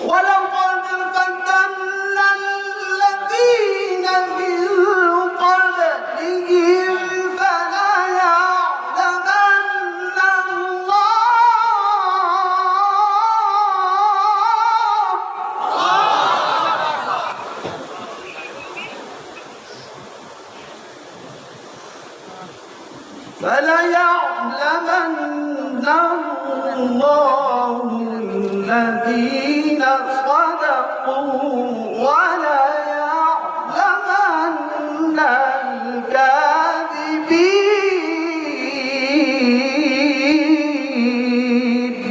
ولقد فتنا الذين من قبلهم فليعلمن الله الذين صدقوا وليعلمن الكاذبين.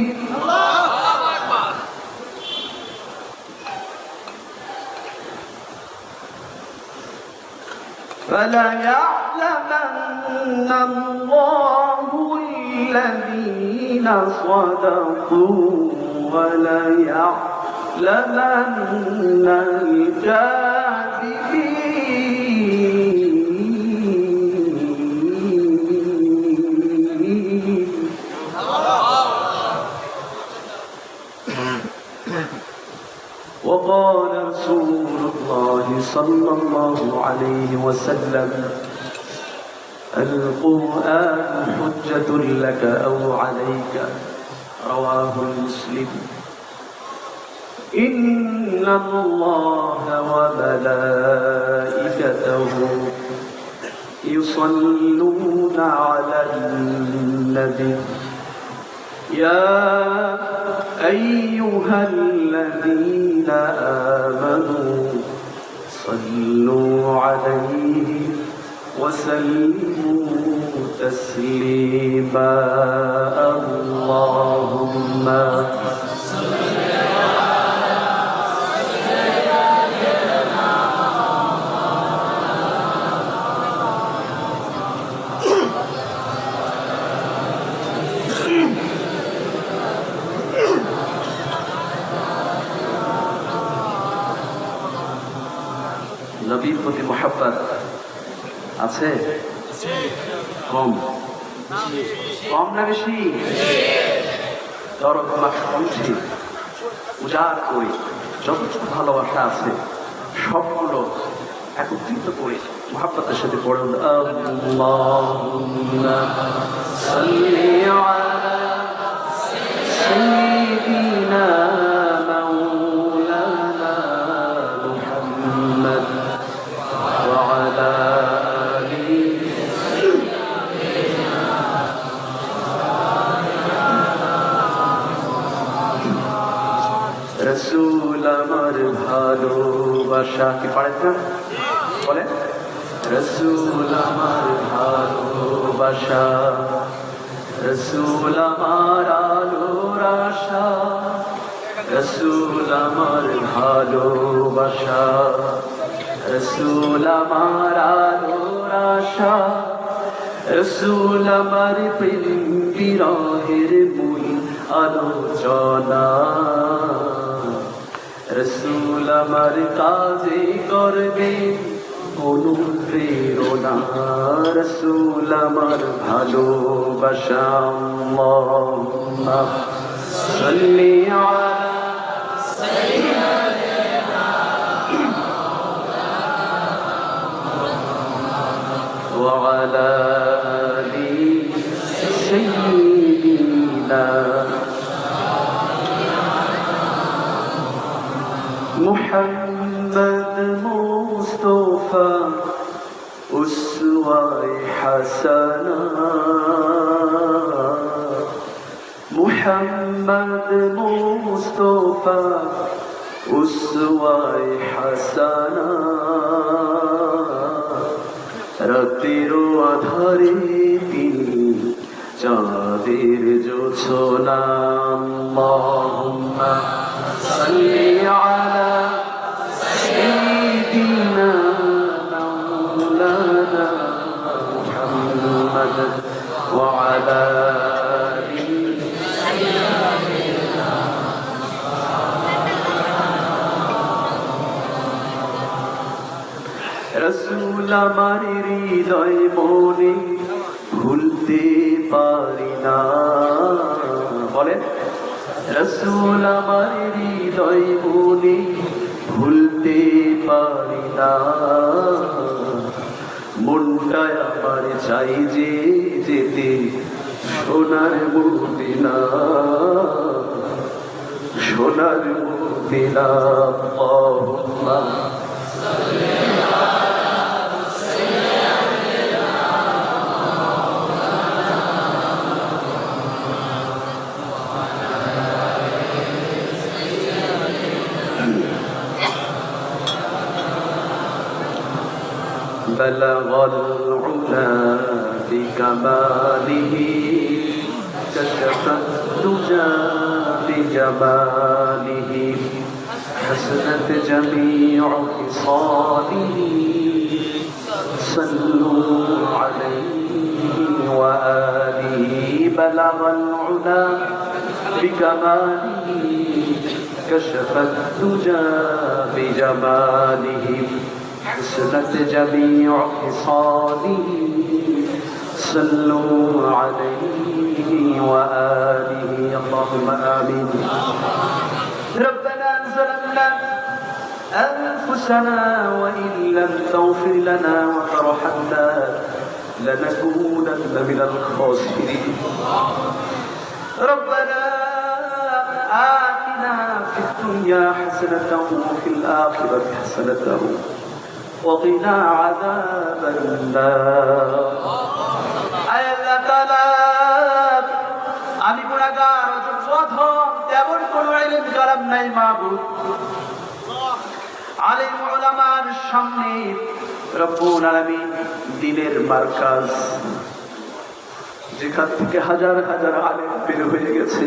فليعلمن الله الذين صدقوا وليعلمن الكاذبين. وقال رسول الله صلى الله عليه وسلم: القرآن حجة لك أو عليك. رواه مسلم. إن الله وملائكته يصلون على النبي يا أيها الذين آمنوا صلوا عليه وسلموا تسليما. اللهم নবীর প্রতি মুহাব্বত আছে? কম কম না বেশি? দরদ কমছে উজাড় করে যতটুকু ভালোবাসা আছে সবগুলো একত্রিত করে মুহাব্বতের সাথে পড়ে আল্লাহুম্মা সাল্লি আলা সাইয়্যিদিনা মাওলানা মুহাম্মদ ওয়া আলা রসুল আমার ভালোবাসা কি পারেন না? বলে রসুল আমার ভালোবাসা, রসুল আমার আলোর আশা, রসুল আমার ভালোবাসা, রসুল আমার আলোর আশা, রসুল আমার প্রেম বিরহের মূল আলোচনা, রসুল আমার কাজে করবে অনুপ্রেরণা, রসুল আমার ভালোবাসা। আল্লাহুম্মা সাল্লি আলা সাইয়্যিদিনা ওয়া আলা আলি সাইয়্যিদিনা মুহাম্মদ মুস্তাফা উসওয়ায়ে হাসানা, মুহাম্মদ মুস্তাফা উসওয়ায়ে হাসানা, রাতের আধারে তিনি চাঁদের জোছনা। আল্লাহুম্মা সাল্লি আলা সাইয়্যিদিনা মাওলানা মুহাম্মদ ওয়া আলা আলি সাইয়্যিদিনা। রাসূল আমার হৃদয় মনে ভুলতে পারি না। বলেন, রাসূল আমার হৃদয় মনে ভুলতে পারি না। মনটা আমার চাই যে যেতে সোনার মদিনা, সোনার মদিনা। আল্লাহুম্মা بلغ العلا بكماله كشف الدجى بجماله حسنت جميع خصاله صلوا عليه وآله. بلغ العلا بكماله كشف الدجى بجماله حسنت جميع خصاله صلوا عليه وآله. اللهم آمين. ربنا ظلمنا أنفسنا وإن لم تغفر لنا وترحمنا لنكونن من الخاسرين. ربنا آتنا في الدنيا حسنة وفي الآخرة حسنة وقنا عذاب النار. আল্লাহ তাআলা, আমি গুনাহগার, অধম, তেমন কোনো ইলম কালাম নাই মাবুদ। আলেম উলামার সামনে রব্বুল আলামিন দ্বীনের মার্কাজ, যেখান থেকে হাজার হাজার আলেম বের হয়ে গেছে,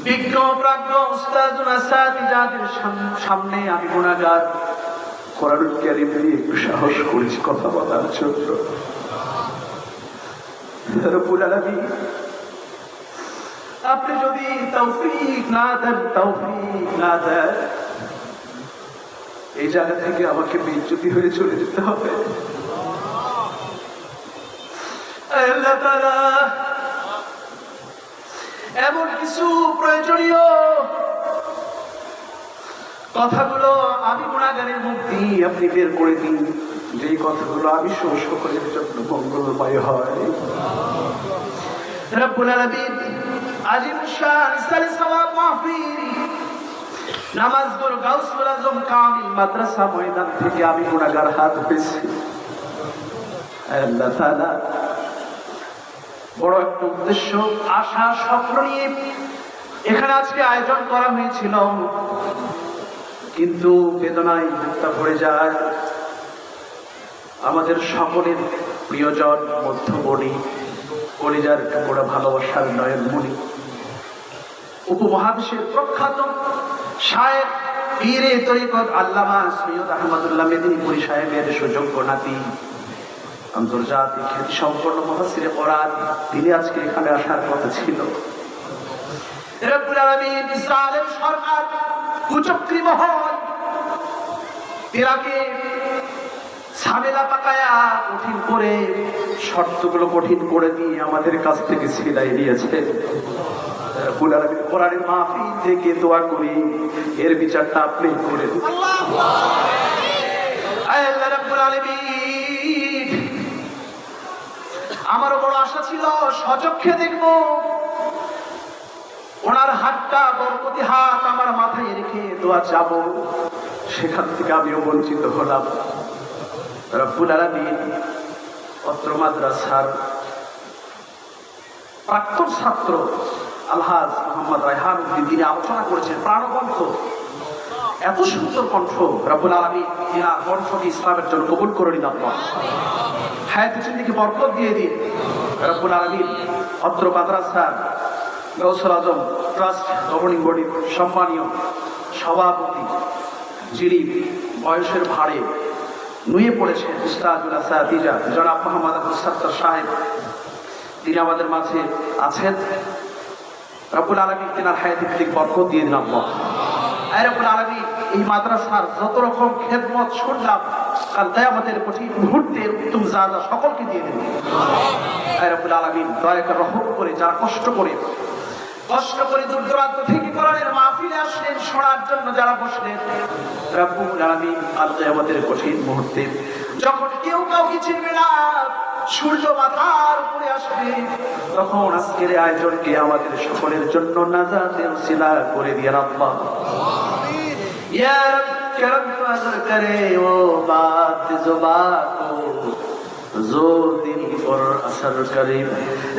বিজ্ঞ প্রাজ্ঞ উস্তাদ মাসাতিজাদের সামনে আমি গুনাহগার কোরআনুল কারীম নিয়ে একটু সাহস করেছি কথা বলার জন্য। রব্বুল আলামিন, আপনি যদি তৌফিক না দেন, এই জায়গা থেকে আমাকে বেইজ্জতি হয়ে চলে যেতে হবে। আল্লাহ তাআলা, এমন কিছু প্রয়োজনীয় কথাগুলো আমি গুনাহগারের মুখ দিয়ে আপনি বের করে দিন, যে কথাগুলো আমি সহ সকলের জন্য মঙ্গলময় হয়। রব্বুল আলামিন, আজিম শান ইসলামী সওয়াব মাহফিল নামাজগুলো গাউসুল আজম কামিল মাদ্রাসা ময়দান থেকে আমি গুনাহগার হাত পেয়েছি। আল্লাহ তাআলা, বড় একটা উদ্দেশ্য, আশা, স্বপ্ন নিয়ে এখানে আজকে আয়োজন করা হয়েছিল, কিন্তু বেদনায় মুক্তা পড়ে যায়। আমাদের সকলের প্রিয়জন, মধ্যমণি, কলিজার টুকরা, ভালোবাসার নয়নমণি, উপমহাদেশের প্রখ্যাত শায়েখ পীরে তরিকত আল্লামা সৈয়দ আহমদুল্লাহ মেদিনীপুরী সাহেবের সুযোগ্য নাতি, আন্তর্জাতিক খ্যাতি সম্পন্ন মুফাসসিরে কোরআন, তিনি আজকে এখানে আসার কথা ছিল। রব্বুল আলামিন, জালেম সরকার, কুচক্রী মহল এরাকে ঝামেলা পাকায়া কঠিন করে, শর্তগুলো কঠিন করে দিয়ে আমাদের কাছ থেকে ছিলাই নিয়েছে। রব্বুল আলামিন, কোরআনের মাহফিল থেকে দোয়া করি এর বিচারটা আপনি করে দিন। আল্লাহ রাব্বুল আলামিন, আমারও বড় আশা ছিল সচক্ষে দেখব, ওনার হাতটা, বরকতি হাত আমার মাথায় রেখে দোয়া চাবো, সেখান থেকে আমিও বঞ্চিত হলাম। রব্বুল আলামিন, অত্র মাদ্রাসার প্রাক্তন ছাত্র আলহাজ মোহাম্মদ রায়হান উদ্দিন, তিনি আলোচনা করেছেন প্রাণকণ্ঠ, এত সুন্দর কণ্ঠ। রব্বুল আলামিন, তিনার কণ্ঠকে ইসলামের জন্য কবুল করে নিন। আল্লাহ হায়াতে জিন্দেগি বরকত দিয়ে দিন। রব্বুল আলামিন, অত্র মাদ্রাসার গাউসুল আজম ট্রাস্ট গভর্নিং বডির সম্মানীয় সভাপতি, যিনি বয়সের ভারে নুয়ে পড়েছেন, উস্তাদুল আসাতিজা জনাব মোহাম্মদ আবুল সাত্তার সাহেব, তিনি আমাদের মাঝে আছেন। রব্বুল আলামিন তিনার হায়াতে জিন্দেগি বরকত দিয়ে দিন। আল্লাহ রব্বুল আলামিন, এই মাদ্রাসার যত রকম খেদমত শুনলাম কাল কিয়ামতের কঠিন মুহূর্তে উত্তম জাযা সকলকে দিয়ে দেবেন। আয় রব্বুল আলামিন, দয়া করে রহম করে যারা কষ্ট করে দূর দূরান্ত থেকে কোরআনের মাহফিলে আসলেন শোনার জন্য, যারা বসলেন রব্বুল আলামিন, কাল কিয়ামতের কঠিন মুহূর্তে যখন কেউ কাউকে চিনবে না, সূর্য মাথার উপরে আসবে, তখন আজকের আয়োজনকে আমাদের সকলের জন্য নাজাতের ওসিলা করে দিয়ে আল্লাহ আমিন। ইয়া রব করম নজর করে ও বাত জুবা কো जो दिल पर असर करे।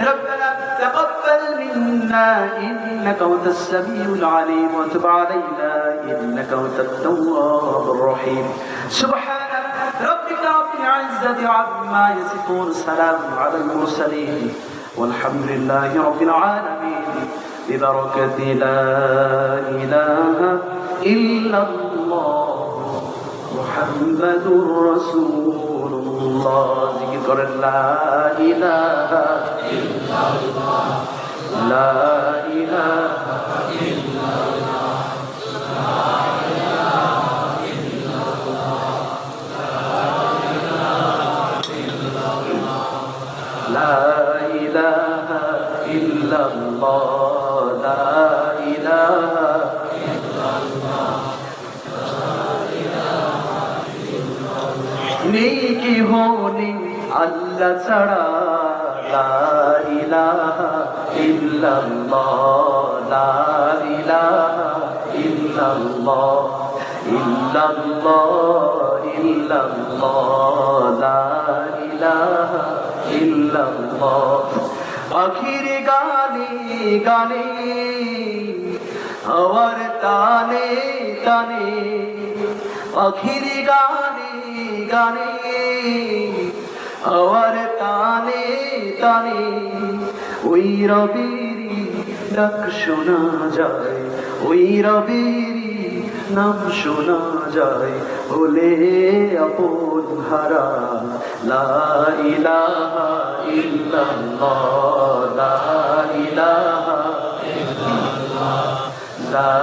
रब्बना तक़ब्बल मिन्ना इन्नका अंतस समीउल अलीम व तुब अलैना इन्नका अंतत तव्वाबुर रहीम। सुब्हाना रब्बिका रब्बिल इज्जति अम्मा यसिफून सलामुन अलल मुरसलीन वल्हम्दुलिल्लाहि रब्बिल आलमीन बिबरकति ला इलाहा इल्लल्लाह মুহাম্মাদুর রাসূলুল্লাহ। জিকির করেন লা ইলাহা ইল্লাল্লাহ, লা ইলাহা ইল্লাল্লাহ, লা ইলাহা ইল্লাল্লাহ, লা ইলাহা ইল্লাল্লাহ, লা ইলাহা নেই কি হনি আল্লাহ ছাড়া, লা ইলাহা ইল্লাল্লাহ, লা ইলাহা ইল্লাল্লাহ, ইল্লাল্লাহ ইল্লাল্লাহ, লা ইলাহা ইল্লাল্লাহ। আখির গানে গানে আমার তানে তানে, আখির গানে গানে আমার তানে তানে, ওই রবেরই ডাক শোনা যায়, ওই রবেরই নাম শোনা যায়, বলে আপন হারা, লা ইলাহা ইল্লাল্লাহ, লা ইলাহা ইল্লাল্লাহ, লা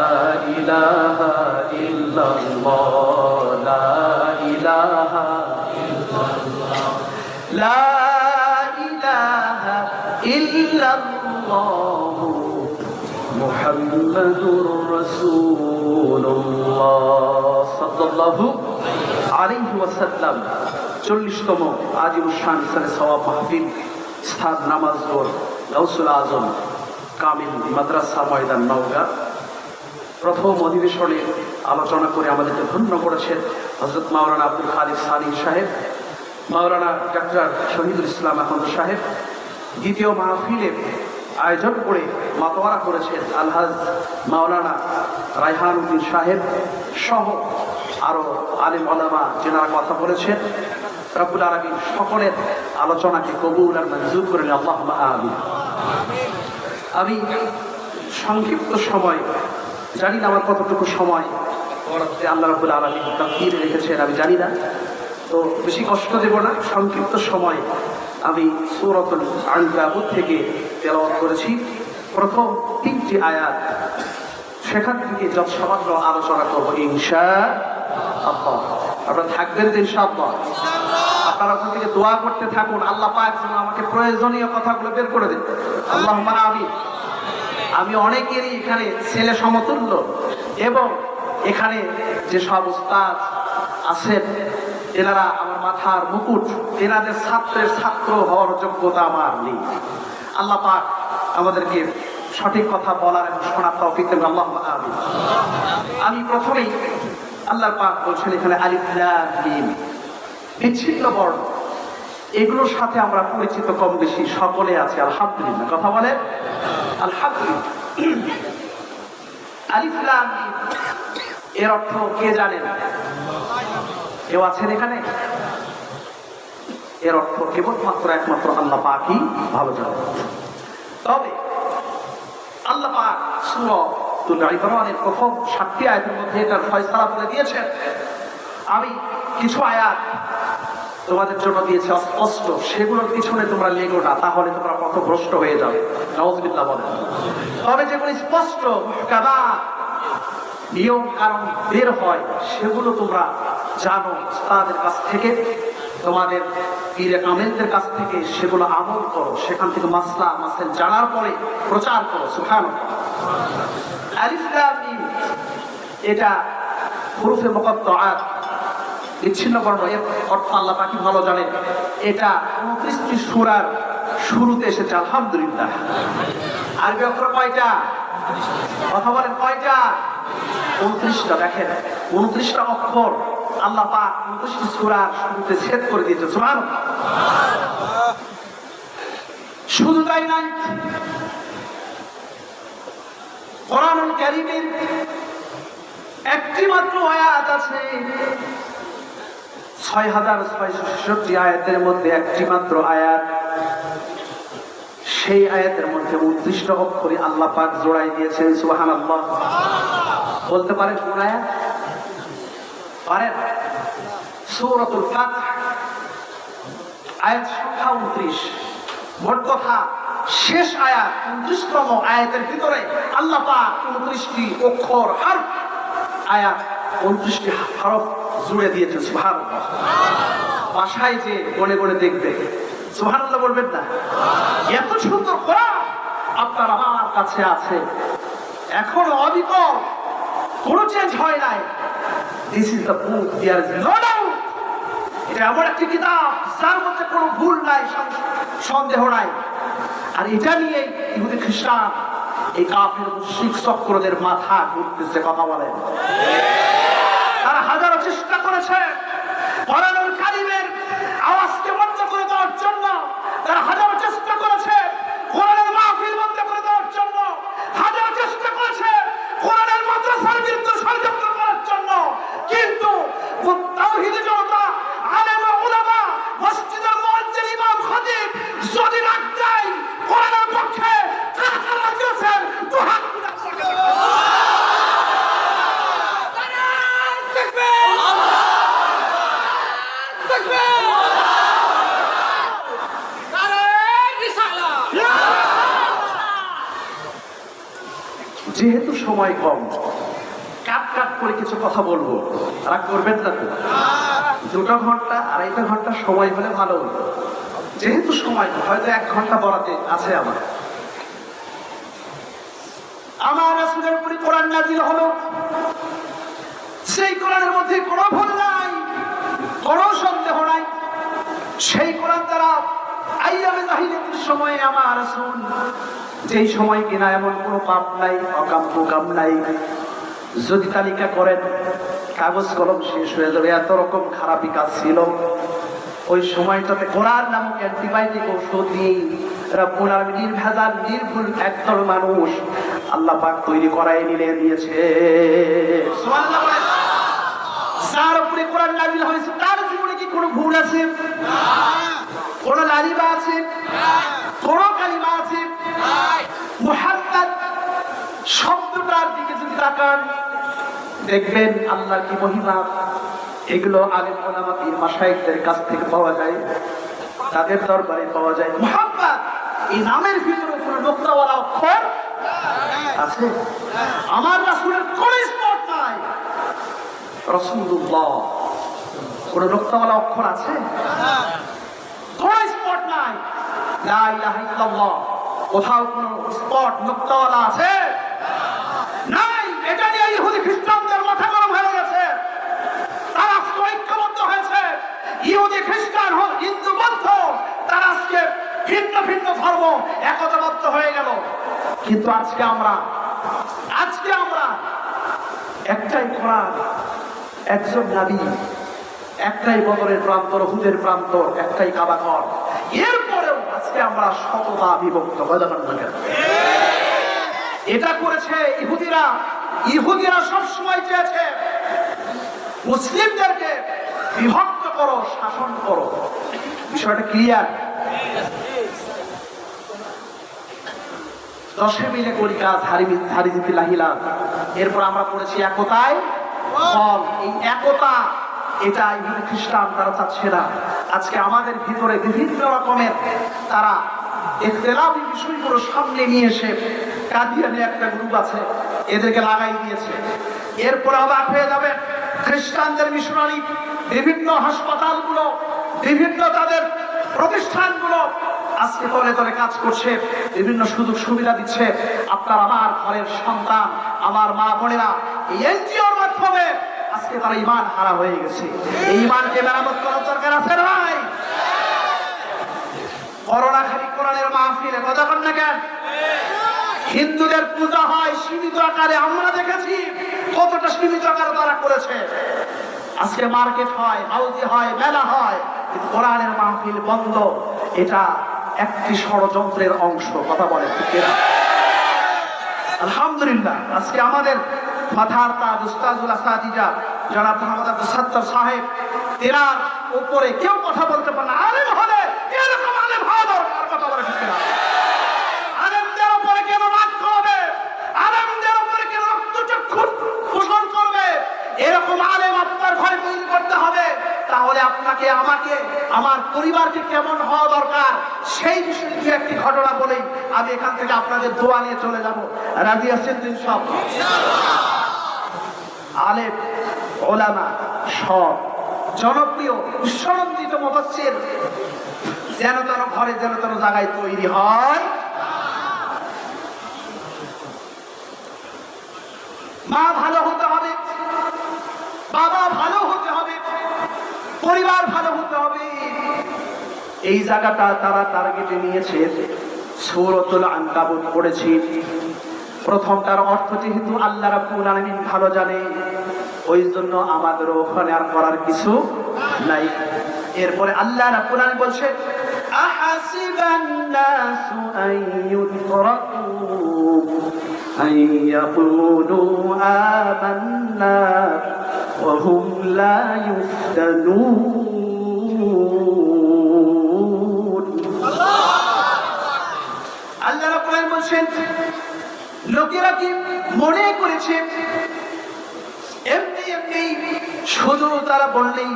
ইলাহা ইল্লাল্লাহ, লা ইলাহা ইল্লাল্লাহ, লা ইলাহা ইল্লাল্লাহ মুহাম্মাদুর রাসূলুল্লাহ সাল্লাল্লাহু আলাইহি ওয়াসাল্লাম। 40তম আজিমুশ শান ইসলামে সওয়াব মাহফিল, স্থান নামাজগড়, গাউসুল আজম কামিল মাদ্রাসা ময়দান, নওগাঁ। প্রথম অধিবেশনে আলোচনা করে আমাদেরকে ধন্য করেছেন হযরত মাওলানা আব্দুল খালিক সানি সাহেব, মাওলানা ডাক্তার শহীদুল ইসলাম আহমদ সাহেব। দ্বিতীয় মাহফিলের আয়োজন করে মাতোয়ারা করেছেন আলহাজ মাওলানা রায়হান উদ্দিন সাহেব সহ আরো আলেম ওলামা যেনারা কথা বলেছেন। রব্বুল আলামিন সকলের আলোচনাকে কবুল আর মঞ্জুর করেন, আল্লাহুম্মা আমিন। আমি সংক্ষিপ্ত সময়, জানি না আমার কতটুকু সময় আল্লাহ রাব্বুল আলামিন তাকদীরে রেখেছেন আমি জানি না, তো বেশি কষ্ট দেব না। সংক্ষিপ্ত সময় আমি সূরাতুল আনকাবুত থেকে তেলাওয়াত করেছি প্রথম 3টি আয়াত, সেখান থেকে যত সামান্য আলোচনা করব ইনশাআল্লাহ। আপনারা থাকবেন তো ইনশাআল্লাহ? আপনারা ওখান থেকে দোয়া করতে থাকুন, আল্লাহ পাক যেন আমাকে প্রয়োজনীয় কথাগুলো বের করে দেন, আল্লাহুম্মা আমিন। আমি অনেকেরই এখানে ছেলে সমতুল্য, এবং এখানে যে সব উস্তাদ আছেন এনারা আমার মাথার মুকুট, এনাদের ছাত্রের ছাত্র হওয়ার যোগ্যতা আমার নেই। আল্লাহ পাক আমাদেরকে সঠিক কথা বলার এবং শোনার তৌফিক দেন, আল্লাহুম্মা আমিন। আমি প্রথমেই আল্লাহ পাক বলছেন এখানে আলিফ লাম মিম, বিচ্ছিন্ন বর্ণ, এগুলোর সাথে আমরা পরিচিত কম বেশি সকলে আছে, আলহামদুলিল্লাহ। কথা বলেন আলহামদুলিল্লাহ। আলিফ লাম মিম এর অর্থ কে জানেন? কেউ আছেন এখানে? এর অর্থ কেবলমাত্র একমাত্র আল্লাহ পাকই ভালো জানেন। তবে আল্লাহ পাক সূরাতুল ইমরানের প্রথম 7টি আয়াতের মধ্যে এটার ফয়সালা বলে দিয়েছেন। আমি কিছু আয়াত তোমাদের জন্য দিয়েছি অস্পষ্ট, সেগুলোর পিছনে তোমরা লেগো না, তাহলে তোমরা পথভ্রষ্ট হয়ে যাবে, নাউযুবিল্লাহ বলেন। তবে যেগুলো স্পষ্ট মুহকামাত নিয়ম কারণ বের হয় সেগুলো তোমরা জানো, তাদের কাছ থেকে, তোমাদের পীরে কামেলদের কাছ থেকে সেগুলো আমল করো, সেখান থেকে মাসলা মাসাইল জানার পরে প্রচার করো। সুবহানাল্লাহ। আলিফ লাম মিম এটা হুরুফে মুকাত্তাআত, বিচ্ছিন্ন বর্ণ, এর অর্থ আল্লাহ পাক ভালো জানেন। এটা 29টি সূরার শুরুতে এসেছে। আলহামদুলিল্লাহ। আরবি অক্ষর কয়টা? কথা বলেন কয়টা? 29টা। দেখেন 29টা অক্ষর আল্লাহ পাক 29টি সূরার শুরুতে সেট করে দিয়েছে। সুবহানাল্লাহ। শুধু তাই নয়, কোরআনুল কারীমের একটি মাত্র আয়াত আছে, 6666 আয়াতের মধ্যে একটি মাত্র আয়াত। সেই আয়াতের মধ্যে 29টা অক্ষরে আল্লাহ পাক জোড়াই দিয়েছেন। সুবহানাল্লাহ। বলতে পারেন কোন আয়াত? পারেন? সূরাতুল ফাতহ আয়াত সংখ্যা 29। মোট কথা শেষ আয়াত 29তম আয়াতের ভিতরে আল্লাহ পাক 29টি অক্ষর হরফ আয়াত 29টি হরফ জুড়ে দিয়েছে। সুবহানাল্লাহ। ভাষায় যে গনে গনে দেখবে, সুবহানাল্লাহ বলবেন না? এত সুন্দর কোরআন আপনার আমার কাছে আছে, এখনো অবিকল, কোনো চেঞ্জ হয় নাই। This is the book, there is no doubt. এটা এমন একটি কিতাব যার মধ্যে কোনো ভুল নাই, সন্দেহ নাই। আর এটা নিয়ে ইহুদি খ্রিস্টান, এই কাফের মুশরিক চক্রদের মাথা ঘুরতেছে। কথা বলেন। তারা হাজারো চেষ্টা করেছে কোরআনুল কারীমের আওয়াজকে বন্ধ করে দেওয়ার জন্য, তারা হাজারো চেষ্টা করেছে কোরআনের মাহফিল বন্ধ করে দেওয়ার জন্য, হাজারো চেষ্টা করেছে কোরআনের মাদ্রাসার বিরুদ্ধে ষড়যন্ত্র করার জন্য। কিন্তু তাওহীদের জনতা, আলেম উলামা, মসজিদের মুয়াজ্জিন, ইমাম, খতিব যদি রাগ দেয় কোরআনের পক্ষে, কারা কারা দিয়েছেন দুহাত যেহেতু সময় কম, কাট কাট করে কিছু কথা বলবো, রাগ করবেন না তো? 2 ঘন্টা 2.5 ঘন্টা সময় হলে ভালো হতো। যেহেতু সময় হয়তো 1 ঘন্টা বরাতে আছে। আমার রাসূলের উপরে কোরআন নাযিল হলো, সেই কোরআনের মধ্যে কোনো ভুল নাই, কোনো সন্দেহ নাই। সেই কোরআন দ্বারা আইয়ামে জাহিলিয়াতের সময়ে আমার রাসূল, যেই সময় কিনা এমন কোনো পাপ নাই, অকাম কুকাম নাই, যদি তালিকা করেন কাগজ কলম শেষ হয়ে যাবে, এত রকম খারাপি কাজ ছিল। ওই সময়টাতে কোরআন নামক অ্যান্টিবায়োটিক ওষুধ নিয়ে রব্বুল আলামিন নির্ভেজাল নির্ভুল একদল মানুষ আল্লাহ পাক তৈরি করায় দিয়েছে। সুবহানাল্লাহ। যার উপরে কোরআন নাযিল হয়েছে তার জীবনে কি কোনো ভুল আছে? না। কোনো লালিবা আছে? না। কোনো কালিমা আছে? নাই। মুহাম্মদ শব্দটার দিকে যদি তাকান দেখবেন আল্লাহর কি মহিমা। এগুলো আলেম ওলামা পীর মাশায়েখদের কাছ থেকে পাওয়া যায়, তাদের দরবারে পাওয়া যায়। মুহাম্মদ এই নামের ভিতরে কোনো নোক্তাওয়ালা অক্ষর আছে? আমার রাসূলের কোনো স্পট নাই। রাসূলুল্লাহ কোনো নোক্তাওয়ালা অক্ষর আছে? কোনো স্পট নাই। লা ইলাহা ইল্লাল্লাহ কোথাও কোনো স্পট নোক্তাওয়ালা আছে? নাই। এটা নিয়ে ইহুদি খ্রিস্টানদের মাথা গরম হয়ে গেছে। তারা ঐক্যবদ্ধ হয়েছে। ইহুদি খ্রিস্টান হোক হিন্দু বৌদ্ধ, তারা আজকে ভিন্ন ভিন্ন ধর্ম একতাবদ্ধ হয়ে গেল। কিন্তু আজকে আমরা একটাই কোরআন, একজন নবী, একটাই বদরের প্রান্তর, হুদের প্রান্তর, একটাই কাবাঘর। এরপরেও আজকে আমরা শততা বিভক্ত। এটা করেছে ইহুদিরা। ইহুদিরা সবসময় চেয়েছে মুসলিমদেরকে বিভক্ত করো, শাসন করো। বিষয়টা ক্লিয়ার? 10 মিলে করি কাজ, হারি জিতি লাহিলা। এরপর আমরা পড়েছি একতায় বল। এই একতা, এটা ইহুদি খ্রিস্টান তারা চাচ্ছে না। আজকে আমাদের ভিতরে বিভিন্ন রকমের তারা ইখতিলাফি বিষয়গুলো সামনে নিয়ে এসে, কাদিয়ানি একটা গ্রুপ আছে, এদেরকে লাগাই দিয়েছে। এরপর অবাক হয়ে যাবেন, খ্রিস্টানদের মিশনারি, বিভিন্ন হাসপাতালগুলো, বিভিন্ন তাদের প্রতিষ্ঠানগুলো আজকে তলে তলে কাজ করছে, বিভিন্ন সুযোগ সুবিধা দিচ্ছে। আপনার আমার ঘরের সন্তান, আমার মা বোনেরা এই এনজিওর মাধ্যমে আজকে তারা ঈমান হারা হয়ে গেছে। এই ঈমানকে মেরামত করার দরকার আছে না ভাই? করোনা খালি কোরআনের মাহফিলে কথা বল না কেন? হিন্দুদের পূজা হয় সীমিত আকারে, আমরা দেখেছি কতটা সীমিত আকারে তারা করেছে। আজকে মার্কেট হয়, হাউজি হয়, মেলা হয়, কিন্তু কোরআনের মাহফিল বন্ধ। এটা একটি ষড়যন্ত্রের অংশ। কথা বলে ঠিক না? আলহামদুলিল্লাহ আজকে আমাদের মাথার তাজ উস্তাজুল আসাদিজা জনাব মোহাম্মদ আব্দুল সাত্তার সাহেব, এনার উপরে কেউ কথা বলতে পারে না। আলেম হলে এরকম আলেম হওয়া দরকার। কথা বলে ঠিক না? আলেমদের উপরে কেন রাগ করবে? আলেমদের উপরে কেন রক্তচক্ষু পোষণ করবে? এরকম আলেম আপনার ঘরে তৈরি করতে হবে। তাহলে আপনাকে, আমাকে, আমার পরিবারকে কেমন হওয়া দরকার সেই বিষয়ে দু একটি ঘটনা বলেই আমি এখান থেকে আপনাদের দোয়া নিয়ে চলে যাব। রাজি আছেন দিন সব? আলেম ওলামা সব জনপ্রিয় বিশ্বনন্দিত মুফাসসির যেন তেন ঘরে যেন তেন জায়গায় তৈরি হয়। মা ভালো হতে হবে, বাবা ভালো হতে হবে, পরিবার ভালো হতে হবে। এই জায়গাটা তারা টার্গেটে নিয়েছে। সূরাতুল আনকাবুত পড়েছি। প্রথমটার অর্থ যেহেতু আল্লাহ রাব্বুল আলামিন ভালো জানে, ওই জন্য আমাদের ওখানে আর করার কিছু নাই। এরপরে আল্লাহ রাব্বুল আলামিন বলছেন আহাসিবান নাসু আন ইউতরাকু আন ইয়াকুলু আমান্না ওয়া হুম লা ইফতানুন। আল্লাহ রাব্বুল আলামিন বলছেন লোকেরা কি মনে করেছে এমনি এমনি শুধু তারা বললেই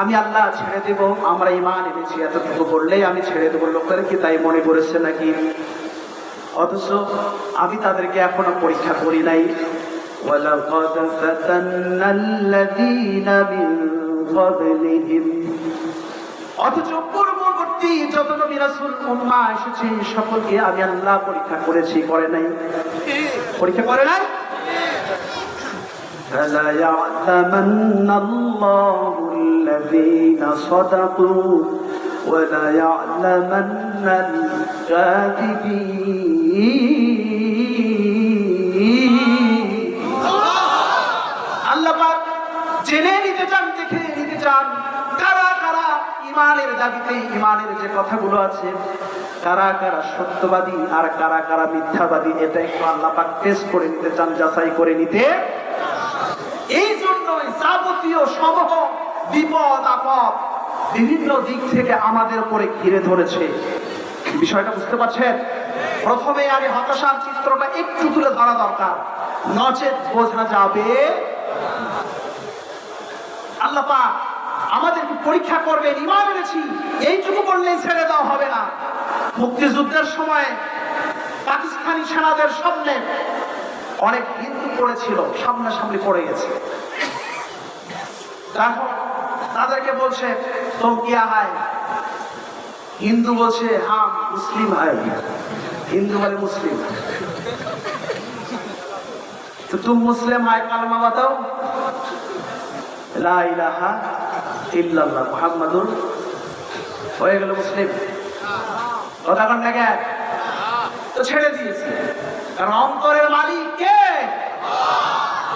আমি আল্লাহ ছেড়ে দেব, আমরা ঈমান এনেছি এতটুকু বললেই আমি ছেড়ে দেবো, লোকেরা কি তাই মনে করেছে নাকি? অথচ আমি তাদেরকে এখনো পরীক্ষা করি নাই। ওয়ালাকাদ ফাতান্নাল্লাযীনা মিন ক্বাবলিহিম, অথচ পূর্ববর্তী যত নবী রাসূল উম্মাহ এসেছে সকলকে আমি আল্লাহ পরীক্ষা করেছি। করে নাই? পরীক্ষা করে নাই? فَلَا يَعْلَمَنَّ اللَّهُ الَّذِينَ صَدَقُوا وَلَا يَعْلَمَنَّ الْكَاذِبِينَ। আল্লাহ পাক জেনে নিতে চান, দেখে নিতে চান কারা কারা ঈমানের দাবিতে, ঈমানের যে কথাগুলো আছে, কারা কারা সত্যবাদী আর কারা কারা মিথ্যাবাদী, এটা একটু আল্লাহ পাক টেস্ট করে নিতে চান, যাচাই করে নিতে। এই জন্যই যাবতীয় সমূহ বিপদ আপদ বিভিন্ন দিক থেকে আমাদের উপরে ঘিরে ধরেছে। বিষয়টা বুঝতে পারছেন? প্রথমে আগে হতাশার চিত্রটা একটু তুলে ধরা দরকার, নচেত বোঝা যাবে আল্লাহ পাক আমাদেরকে পরীক্ষা করবেন। ঈমান এনেছি এইটুকু বললেই ছেড়ে দেওয়া হবে না। মুক্তিযুদ্ধের সময় পাকিস্তানি সেনাদের সামনে অনেক হিন্দু পড়েছিল, সামনাসামনি পড়ে গেছে। তাদেরকে বলছে তুম কিয়া হায়? হিন্দু বলছে হ্যাঁ মুসলিম হায়। হিন্দু বলে মুসলিম। তো তুম মুসলিম হায়, কালমা বাতাও, লা ইলাহা ইল্লাল্লাহ মুহাম্মাদুর, হয়ে গেল মুসলিম। কথা কন না কেন? তো ছেড়ে দিয়েছে, কারণ অন্তরের মালিক কে?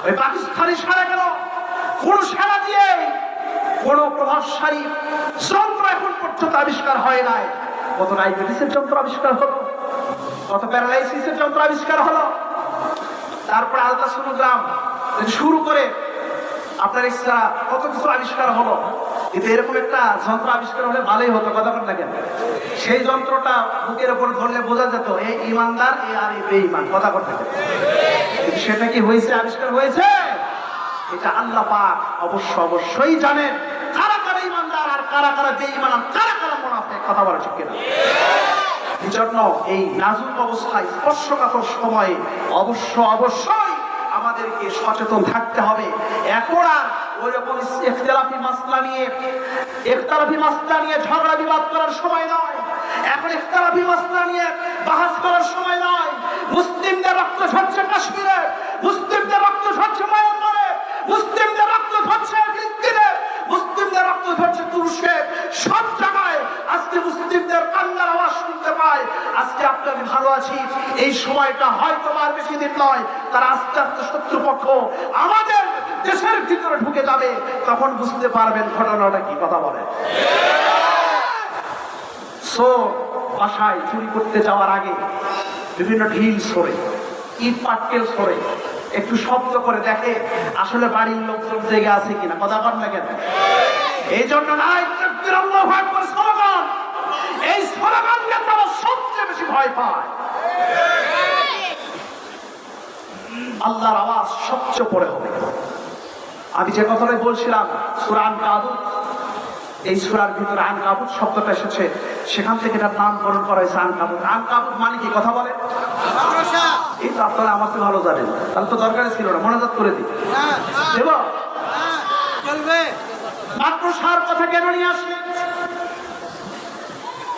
ওই পাকিস্তানি সেনা গেল কোন সেনা দিয়ে কোন প্রভাবশালী যন্ত্র এখন পর্যন্ত আবিষ্কার হয় নাই। কত ডায়াবেটিসের যন্ত্র আবিষ্কার হলো, কত প্যারালাইসিসের যন্ত্র আবিষ্কার হলো, তারপরে আলট্রাসোনোগ্রাম শুরু করে আপনার এক্সরা কত কিছু আবিষ্কার হলো। কিন্তু এরকম একটা যন্ত্র আবিষ্কার হলে ভালোই হতো। কথা বল না কেন? সেই যন্ত্রটা বুকের উপর ধরলে বোঝা যেত এই ইমানদার, এ আর এই বেঈমান। কথা বল না কেন? কিন্তু সেটা কি হয়েছে? আবিষ্কার হয়েছে? এটা আল্লাহ পাক অবশ্যই জানেন কারা কারা ইমানদার আর কারা কারা বেঈমান আর কারা কারা মুনাফিক। কথা বলা ঠিক কিনা? এই জন্য এই নাজুক অবস্থায়, স্পর্শকাতর সময়ে অবশ্যই আমাদেরকে সচেতন থাকতে হবে। এখন আর ওইরকম ইখতিলাফি মাসলা নিয়ে ঝগড়া বিবাদ করার সময় নয়। এখন ইখতিলাফি মাসলা নিয়ে বাহাস করার সময় নয়। মুসলিমদের রক্ত ঝরছে কাশ্মীরে, মুসলিমদের রক্ত ঝরছে মায়ানমারে, মুসলিমদের রক্ত ঝরছে ফিলিস্তিনে, মুসলিমদের রক্ত ঝরছে তুরস্কে। সব জায়গায় আজকে মুসলিমদের কান্নার আওয়াজ শুনতে পায়। আজকে আপনাদের ভালো আছি, এই সময়টা হয়তো আর বেশি দিন নয়, তার আস্তে আস্তে শত্রুপক্ষ আমাদের দেশের ভিতরে ঢুকে যাবে, তখন বুঝতে পারবেন ঘটনাটা কি। কথা বলেন। বাসায় চুরি করতে যাওয়ার আগে বিভিন্ন ঢিল সরে, ইট পাটকেল সরে একটু শব্দ করে দেখে আসলে বাড়ির লোকজন জেগে আছে কিনা। কথা বল না কেন? এই জন্য নাই স্লোগান, এই স্লোগানকে তারা সবচেয়ে বেশি ভয় পায়। আল্লাহর আওয়াজ সবচেয়ে পরে হবে। আমি যে কথাটাই বলছিলাম সূরা আনকাবুত, এই সূরার ভিতরে আনকাবুত শব্দটা এসেছে, সেখান থেকে এটার নামকরণ করা হয়েছে আনকাবুত। আনকাবুত মানে কি? কথা বলে। এই তো আপনারা আমার থেকে ভালো জানেন, তাহলে তো দরকার ছিল না, মনোজাত করে দিই দেব। মাকড়সার কথা কেন নিয়ে আসলে?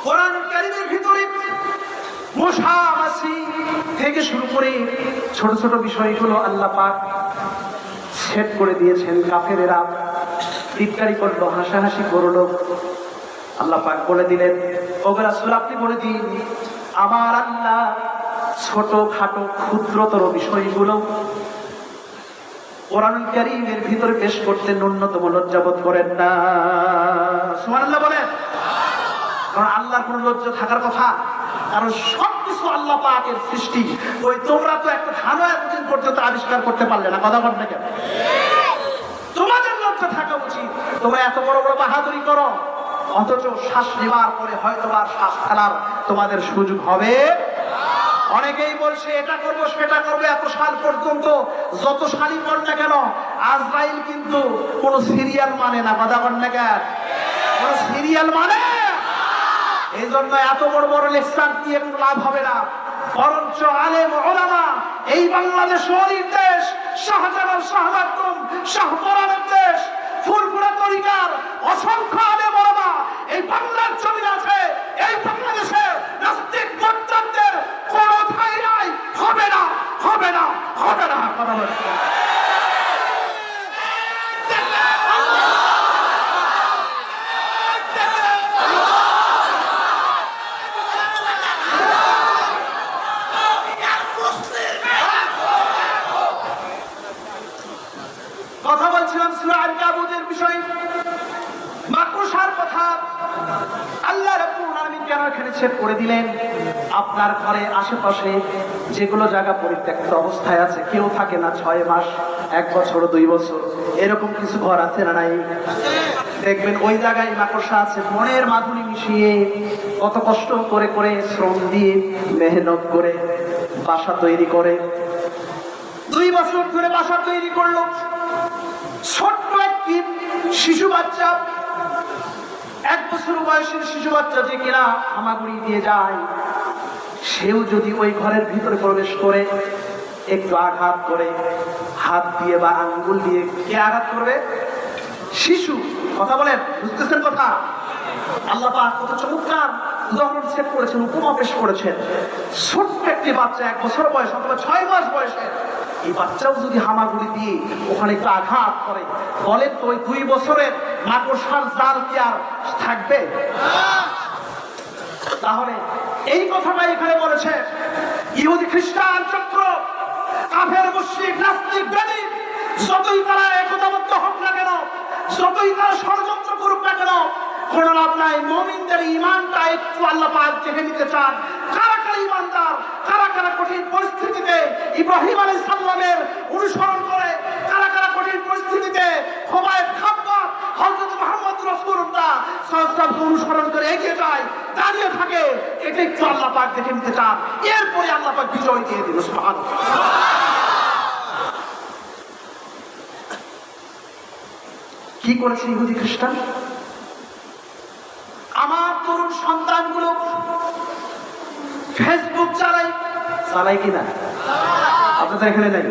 কোরআন কারীমের ভিতরে মশা মাছি থেকে শুরু করে ছোট ছোট বিষয়গুলো আল্লাহ পাক সেট করে দিয়েছেন। কাফেরেরা টিটকারি করলো, হাসাহাসি করলো, আল্লাহ পাক বলে দিলেন, ওগরা সূরা আপনি বলে দিন আমার আল্লাহ ছোট খাটো ক্ষুদ্রতর বিষয়গুলো কোরআনুল কারীমের ভিতরে পেশ করতে ন্যূনতম লজ্জাবোধ করেন না। সুবহানাল্লাহ বলেন। কারণ আল্লাহর কোনো লজ্জা থাকার কথা, কারণ সবকিছু আল্লাহ পাকের সৃষ্টি। ওই তোমরা তো একটা ধানও এতদিন পর্যন্ত আবিষ্কার করতে পারলে না। কথা বল না কেন? তোমাদের লজ্জা থাকা উচিত। তোমরা এত বড় বড় বাহাদুরি করো, অথচ শ্বাস নেবার পরে হয়তো বা শ্বাস ফেলার তোমাদের সুযোগ হবে। অনেকেই বলছে এটা করবো সেটা করবো, এত সাল পর্যন্ত যত সালই পড় না কেন আজরাইল কিন্তু কোন সিরিয়াল মানে না। কথা বল না কেন? কোন সিরিয়াল মানে। এই জন্য এত বড় বড় লেকচার দিয়ে কোনো লাভ হবে না। বরঞ্চ আলেম ওলামা, এই বাংলাদেশ ওলির দেশ, শাহজালাল শাহ মাকদুম শাহ পরানের দেশ, ফুরফুরা তরিকার অসংখ্য আলেম ওলামা এই বাংলার জমিন আছে। এই বাংলাদেশে নাস্তিক মোর্চাদের কোনো ঠাঁই নাই। হবে না, হবে না, হবে না। কথা বলছে সূরা আনকাবুতের বিষয়, মাকড়সার কথা আল্লাহ রাব্বুল আলামিন কেন এখানে সেট করে দিলেন? আপনার ঘরে আশেপাশে যেগুলো জায়গা পরিত্যক্ত অবস্থায় আছে, কেউ থাকে না 6 মাস, 1 বছর, 2 বছর, এরকম কিছু ঘর আছে না নাই? দেখবেন ওই জায়গায় মাকড়সা আছে। মনের মাধুরী মিশিয়ে কত কষ্ট করে করে শ্রম দিয়ে মেহনত করে বাসা তৈরি করে, 2 বছর ধরে বাসা তৈরি করলো। ছোট্ট একটি শিশু বাচ্চা, 1 বছর বয়সের শিশু বাচ্চা যে কিনা হামাগুড়ি দিয়ে যায়, সেও যদি ওই ঘরের ভিতরে প্রবেশ করে একটু আঘাত করে, হাত দিয়ে বা আঙ্গুল দিয়ে, কে আঘাত করবে? শিশু। কথা বলেন, বুঝতেছেন কথা? আল্লাহ পাক কত চমৎকার উদাহরণ সেট করেছেন, উপমা পেশ করেছেন। ছোট্ট একটি বাচ্চা 1 বছর বয়স অথবা 6 মাস বয়সে, এই বাচ্চাও যদি হামাগুড়ি দিয়ে ওখানে একটু আঘাত করে, বলেন তো ওই 2 বছরের মাকড়সার জাল কি আর থাকবে? তাহলে এই কথাটা এখানে বলেছে ইহুদি খ্রিস্টান চক্র, কাফের মুশরিক নাস্তিক বেদী, যতই তারা একতাবদ্ধ হোক না কেন, যতই তারা ষড়যন্ত্র করুক না কেন, কোনো লাভ নাই। মুমিনদের ঈমানটা একটু আল্লাহ পাক দেখে নিতে চান। কারা কারা ঈমানদার, কারা কারা কঠিন পরিস্থিতিতে ইব্রাহিম আলাইহিস সালামের অনুসরণ করে, কারা কারা কঠিন পরিস্থিতিতে হুমায়ুন খাব্বাব হযরত মুহাম্মদ রাসূলুল্লাহ সাল্লাল্লাহু আলাইহি ওয়াসাল্লাম অনুসরণ করে এগিয়ে যায়, দাঁড়িয়ে থাকে, এটা একটু আল্লাহ পাক দেখে নিতে চান। এরপরে আল্লাহ পাক বিজয় দিয়ে দিল। সুবহানাল্লাহ। কি করেছে ইহুদি খ্রিস্টান? আমার তরুণ সন্তানগুলো ফেসবুক চালাই কিনা? আপনাদের এখানে নাই?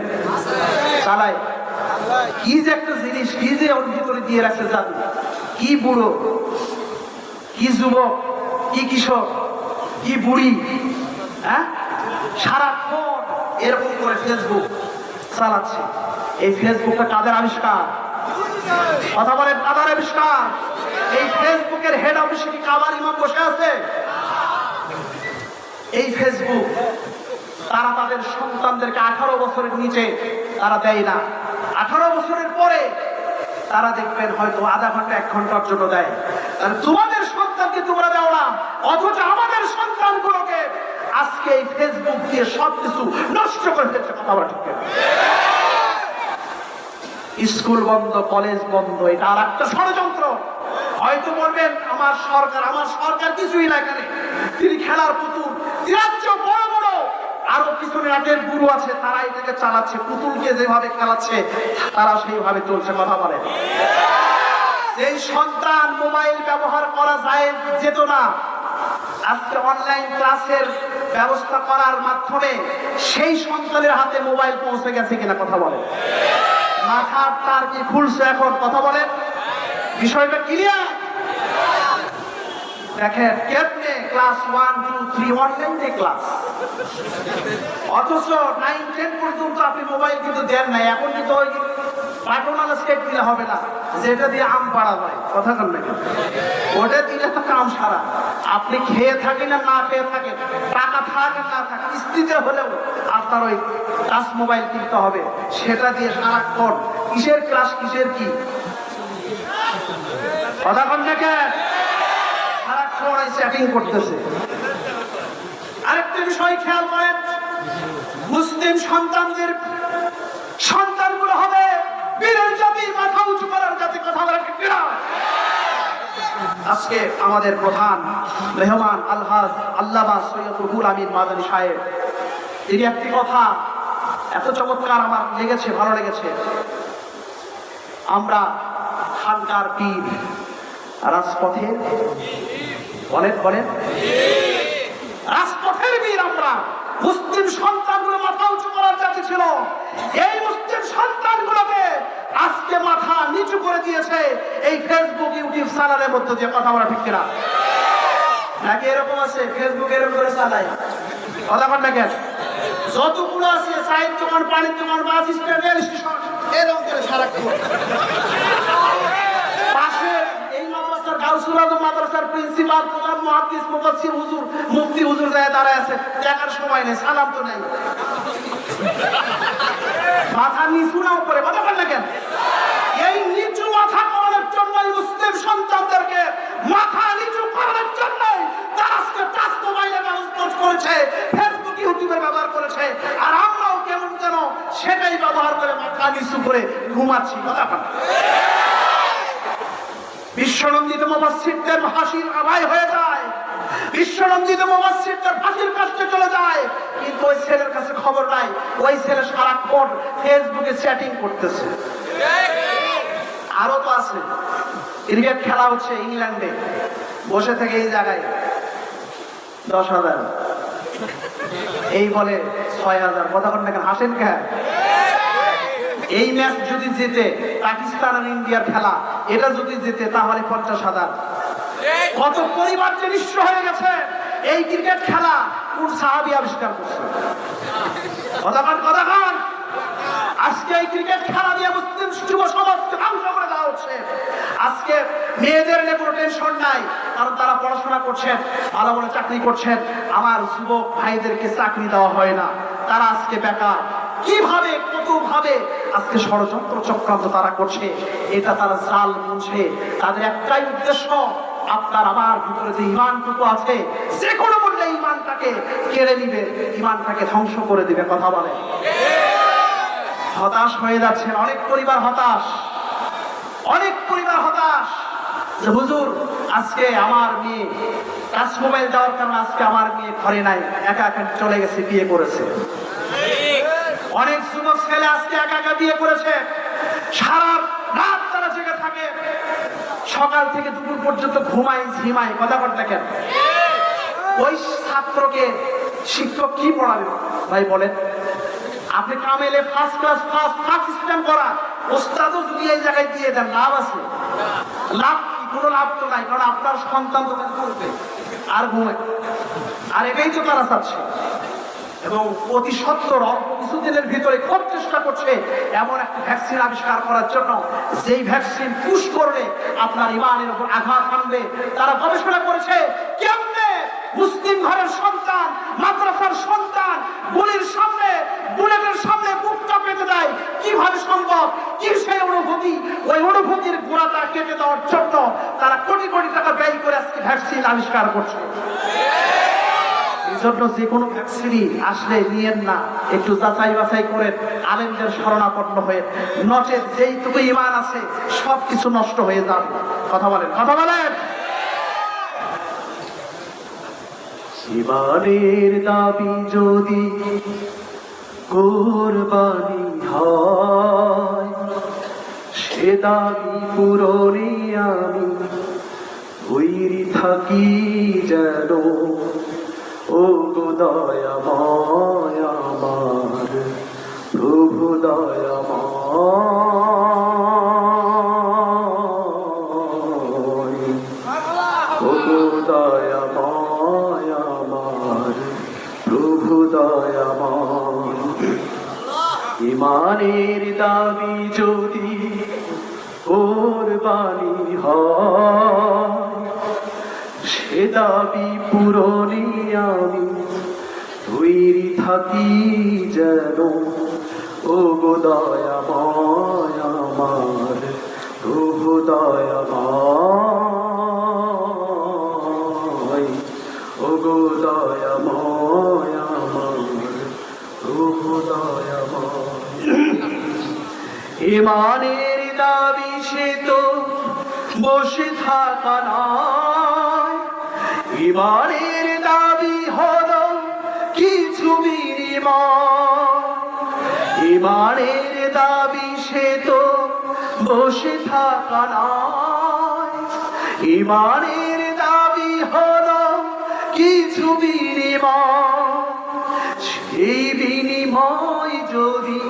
চালায়। কি যে একটা জিনিস, কি যে ওর ভিতরে দিয়ে রাখছে জাদু, কি বুড়ো, কি যুবক, কি কিশোর, কি বুড়ি, হ্যাঁ, সারাক্ষণ এরকম করে ফেসবুক চালাচ্ছে। এই ফেসবুকটা কাদের আবিষ্কার? কথা বলেন, কাদের আবিষ্কার? এই ফেসবুকের হেড অফিসে কি কাবার ইমাম বসে আছে? এই ফেসবুক তারা তাদের সন্তানদেরকে 18 বছরের নিচে তারা দেয় না। 18 বছরের পরে তারা দেখবেন হয়তো আধা ঘন্টা 1 ঘন্টার জন্য দেয়। তোমাদের সন্তানকে তোমরা দাও না, অথচ আমাদের সন্তানগুলোকে আজকে এই ফেসবুক দিয়ে সবকিছু নষ্ট করে ফেলছে। কথা বলা ঠিক না? স্কুল বন্ধ, কলেজ বন্ধ, এটা আর একটা ষড়যন্ত্র। হয়তো বলবেন আমার সরকার কিছুই না, এখানে তিনি খেলার পুতুল, বড় বড় আরো পিছনে রাতের গুরু আছে, তারা এটাকে চালাচ্ছে। পুতুলকে যেভাবে খেলাচ্ছে তারা সেইভাবে চলছে। কথা বলে, যেই সন্তান মোবাইল ব্যবহার করা যেত না, আজকে অনলাইন ক্লাসের ব্যবস্থা করার মাধ্যমে সেই সন্তানের হাতে মোবাইল পৌঁছে গেছে কিনা? কথা বলে, মাথার তার কি খুলছে এখন? কথা বলেন, বিষয়টা ক্লিয়ার? দেখেন কেমনে ক্লাস 1, 2, 3 অনলাইনে ক্লাস, অথচ 9, 10 পর্যন্ত আপনি মোবাইল কিন্তু দেন নাই। এখন কিন্তু ওই বাটনওয়ালা সেট দিলে হবে না, যেটা দিয়ে আম পাড়া যায়। কথা বলেন না, ওটা দিলে তো কাম সারা। আপনি খেয়ে থাকেন আর না খেয়ে থাকেন, টাকা থাক আর না থাক, স্ত্রীতে হলেও আপনার ওই টাচ মোবাইল কিনতে হবে। সেটা দিয়ে সারাক্ষণ কিসের ক্লাস, কিসের কি, কথা বলেন না, সারাক্ষণ চ্যাটিং করতেছে। আরেকটা বিষয় খেয়াল করেন, মুসলিম সন্তানগুলো হবে বীরের জাতি, মাথা উঁচু করার জাতি। কথা বলা ঠিক না? আজকে আমাদের প্রধান মেহমান আলহাজ আল্লামা সৈয়দ রুহুল আমিন মাদানী সাহেব, তিনি একটি কথা এত চমৎকার আমার লেগেছে, ভালো লেগেছে। আমরা খানকার পীর, রাজপথে বলেন রাজপথের বীর। আমরা মুসলিম সন্তানগুলো মাথা উঁচু করার জাতি ছিল। এই মুসলিম সন্তানগুলোকে আজকে মাথা নিচু করে দিয়েছে এই ফেসবুক, ইউটিউব চ্যানেলের মধ্যে দিয়ে। কথা বলা ঠিক কিনা? নাকি এরকম আছে ফেসবুক এরকম করে চালায়? কথা বল না কেন? যতগুলো আছে চায়ের দোকান, পানির দোকান, বাস স্ট্যান্ড, রেল স্টেশন, এরকম করে সারাক্ষণ মাদ্রাসার প্রিন্সিপাল, প্রধান মুহাদ্দিস, মুফাসসির হুজুর, মুফতি হুজুর যায় দাঁড়ায় আছে, দেখার সময় নেই, সালাম তো নেই, মাথা নিচু না উপরে। কথা বল না কেন? এই নিচু মাথা করার জন্য মুসলিম সন্তানদেরকে মাথা নিচু করার জন্য তারা আজকে টাচ মোবাইলের ব্যবহার করেছে, ফেসবুক, ইউটিউবের ব্যবহার করেছে, আর আমরাও কেমন যেন সেটাই ব্যবহার করে মাথা নিচু করে ঘুমাচ্ছি। কথা বল। বিশ্বনন্দিত মুফাসসিরদের হাসির আদায় হয়ে যায়, বিশ্বনন্দিত মুফাসসিরদের ফাঁসির কাছে চলে যায়, কিন্তু ওই ছেলের কাছে খবর নাই ওই ছেলে সারাক্ষণ ফেসবুকে চ্যাটিং করতেছে। আরো তো আছে, ক্রিকেট খেলা হচ্ছে ইংল্যান্ডে, বসে থেকে এই জায়গায় 10,000, এই বলে 6,000। কথা বলেন না, হাসেন কেন? এই ম্যাচ যদি জিতে, পাকিস্তান আর ইন্ডিয়ার খেলা, এটা যদি জিতে তাহলে 50,000। কত পরিবার যে নিঃস্ব হয়ে গেছে। এই ক্রিকেট খেলা কোন সাহাবী আবিষ্কার করছে? কথা বল। আজকে এই ক্রিকেট খেলা দিয়ে মুসলিম যুব সমাজকে ধ্বংস করে দেওয়া হচ্ছে। আজকে মেয়েদের নিয়ে কোনো টেনশন নাই, কারণ তারা পড়াশোনা করছেন, ভালো ভালো চাকরি করছেন। আমার যুবক ভাইদেরকে চাকরি দেওয়া হয় না, তারা আজকে বেকার। কিভাবে, কতভাবে আজকে ষড়যন্ত্র চক্রান্ত তারা করছে, এটা তারা জাল বুঝে। তাদের একটাই উদ্দেশ্য, আপনার আমার ভিতরে যে ঈমানটুকু আছে, যে কোনো মূল্যে ঈমানটাকে কেড়ে নিবে, ঈমানটাকে ধ্বংস করে দিবে। কথা বলে, হতাশ হয়ে যাচ্ছেন অনেক পরিবার, হতাশ যে হুজুর আজকে আমার মেয়ে টাচ মোবাইল দেওয়ার কারণে আজকে আমার মেয়ে ঘরে নাই, একা একা চলে গেছে, বিয়ে করেছে। অনেক যুবক ছেলে আজকে একা একা বিয়ে করেছে, সারা রাত তারা জেগে থাকে, সকাল থেকে দুপুর পর্যন্ত ঝিমায়। কথা বলতে কেন? ওই ছাত্রকে শিক্ষক কি পড়াবে ভাই বলেন? আপনি কামেলে ফার্স্ট ক্লাস ফার্স্ট সিস্টেম করা ওস্তাদও যদি এই জায়গায় দিয়ে দেন, লাভ আছে? লাভ কি? কোনো লাভ তো নাই, কারণ আপনার সন্তান তো করবে আর ঘুমায়, আর এটাই তো তারা চাচ্ছে। এবং অতি সত্তর অল্প কিছুদিনের ভিতরে খুব চেষ্টা করছে এমন একটা ভ্যাকসিন আবিষ্কার করার জন্য, যেই ভ্যাকসিন পুশ করলে আপনার ইমানের উপর আঘাত আনবে। তারা গবেষণা করেছে কেমনে মুসলিম ঘরের সন্তান, মাদ্রাসার সন্তান গুলির সামনে, বুলেটের সামনে বুকটা পেতে দেয়, কিভাবে সম্ভব? কি সেই অনুভূতি? ওই অনুভূতির গোড়াটা কেটে দেওয়ার জন্য তারা কোটি কোটি টাকা ব্যয় করে আজকে ভ্যাকসিন আবিষ্কার করছে। এই জন্য যে কোনো ভ্যাকসিনই আসলে নিয়েন না, একটু যাচাই বাছাই করে আলেমদের শরণাপন্ন হয়ে, নচেত যেইটুকু ঈমান আছে সবকিছু নষ্ট হয়ে যাবে। কথা বলেন, কথা বলেন। ঈমানের দাবি যদি কুরবানি হয়, সে দাবি পূরণে আমি তৈরি থাকি যেন। ও গো দয়াময় আমার প্রভু দয়াময়, ও গো দয়াময় আমার প্রভু দয়াময়। ঈমানের দাবি যদি কুরবানি হয়, সে দাবি পূরণে আমি তৈরি থাকি যেন। ও গো দয়াময় আমার প্রভু দয়াময়, ও গো দয়াময় আমার প্রভু দয়াময়। ঈমানের দাবি সে তো বসে থাকা নয়, ঈমানের দাবি হলো কিছু বিনিময়। ঈমানের দাবি সে তো বসে থাকা নয়, ঈমানের দাবি হলো কিছু বিনিময়। সেই বিনিময় যদি